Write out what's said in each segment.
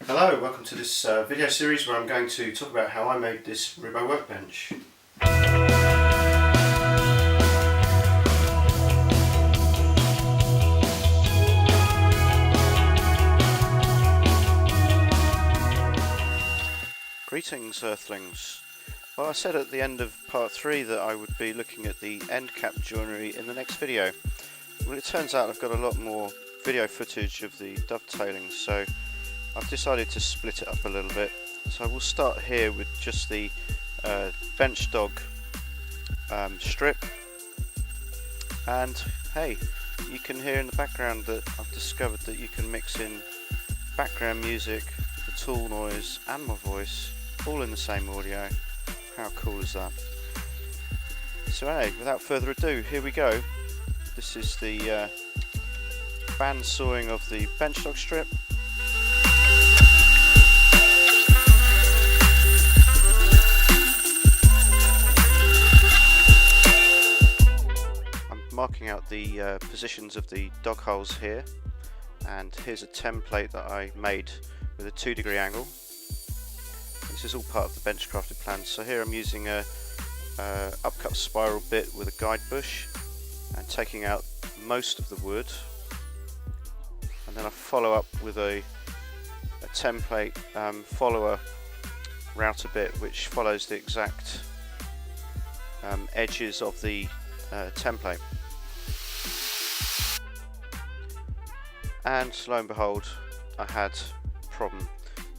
Hello, welcome to this video series where I'm going to talk about how I made this Roubo Workbench. Greetings Earthlings. Well, I said at the end of part 3 that I would be looking at the end cap joinery in the next video. Well, it turns out I've got a lot more video footage of the dovetailing, so I've decided to split it up a little bit. So I will start here with just the Benchdog strip, and hey, you can hear in the background that I've discovered that you can mix in background music, the tool noise and my voice all in the same audio. How cool is that? So hey, without further ado, here we go. This is the band sawing of the Benchdog strip. I'm marking out the positions of the dog holes here, and here's a template that I made with a 2-degree angle. This is all part of the Benchcrafted Plans. So here I'm using a upcut spiral bit with a guide bush and taking out most of the wood, and then I follow up with a template follower router bit which follows the exact edges of the template. And lo and behold, I had a problem.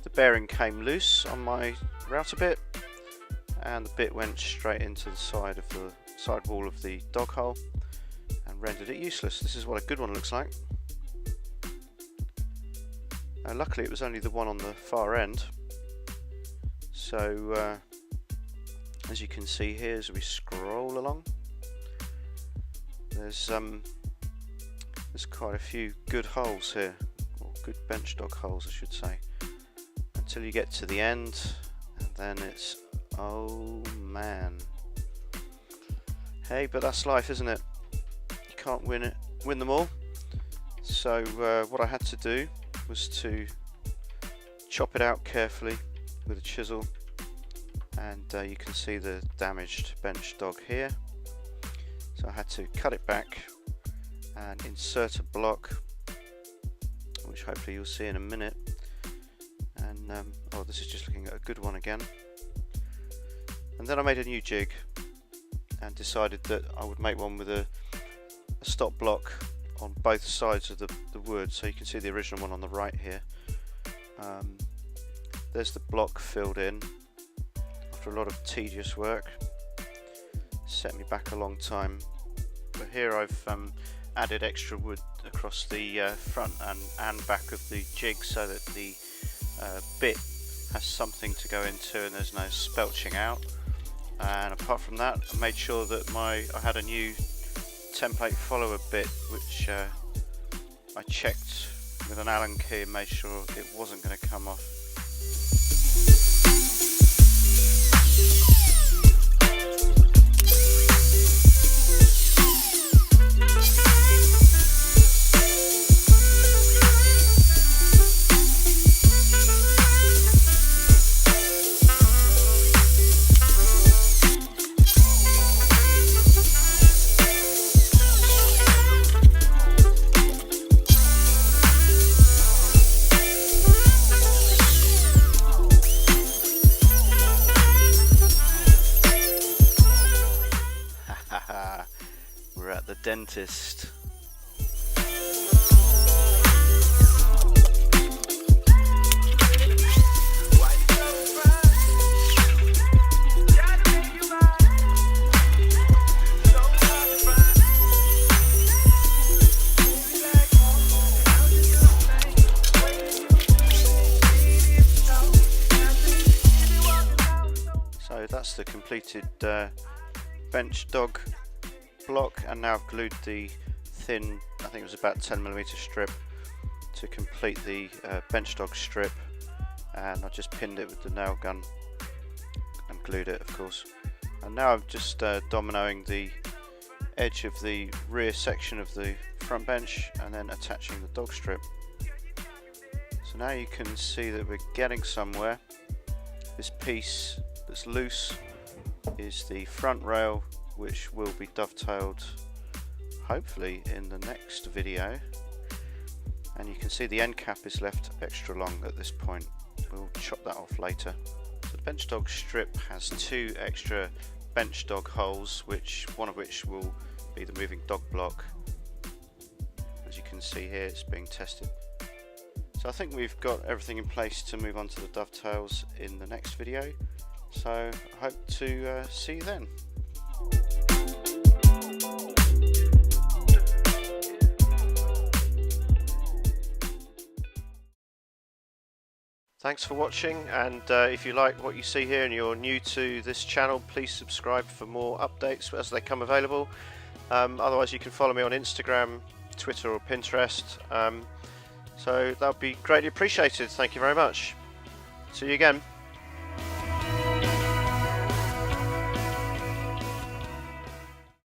The bearing came loose on my router bit, and the bit went straight into the side wall of the dog hole and rendered it useless. This is what a good one looks like. Luckily it was only the one on the far end, so as you can see here as we scroll along, there's quite a few good holes here, or good Benchdog holes I should say, until you get to the end, and then it's, oh man. Hey, but that's life, isn't it? You can't win them all. So what I had to do was to chop it out carefully with a chisel, and you can see the damaged Benchdog here. So I had to cut it back and insert a block, which hopefully you'll see in a minute. And oh, this is just looking at a good one again. And then I made a new jig and decided that I would make one with a stop block on both sides of the wood. So you can see the original one on the right here. There's the block filled in after a lot of tedious work. Set me back a long time. But here I've added extra wood across the front and back of the jig so that the bit has something to go into and there's no spelching out. And apart from that, I made sure that I had a new template follower bit which I checked with an Allen key and made sure it wasn't going to come off. We're at the dentist. So that's the completed Benchdog block, and now I've glued the thin, I think it was about 10mm strip to complete the Benchdog strip, and I just pinned it with the nail gun and glued it, of course. And now I'm just dominoing the edge of the rear section of the front bench and then attaching the dog strip. So now you can see that we're getting somewhere. This piece that's loose is the front rail, which will be dovetailed hopefully in the next video, and you can see the end cap is left extra long at this point. We'll chop that off later. So the Benchdog strip has 2 extra Benchdog holes, one of which will be the moving dog block. As you can see here, it's being tested. So I think we've got everything in place to move on to the dovetails in the next video. So I hope to see you then. Thanks for watching, and if you like what you see here and you're new to this channel, please subscribe for more updates as they come available. Otherwise you can follow me on Instagram, Twitter or Pinterest. So that would be greatly appreciated. Thank you very much. See you again.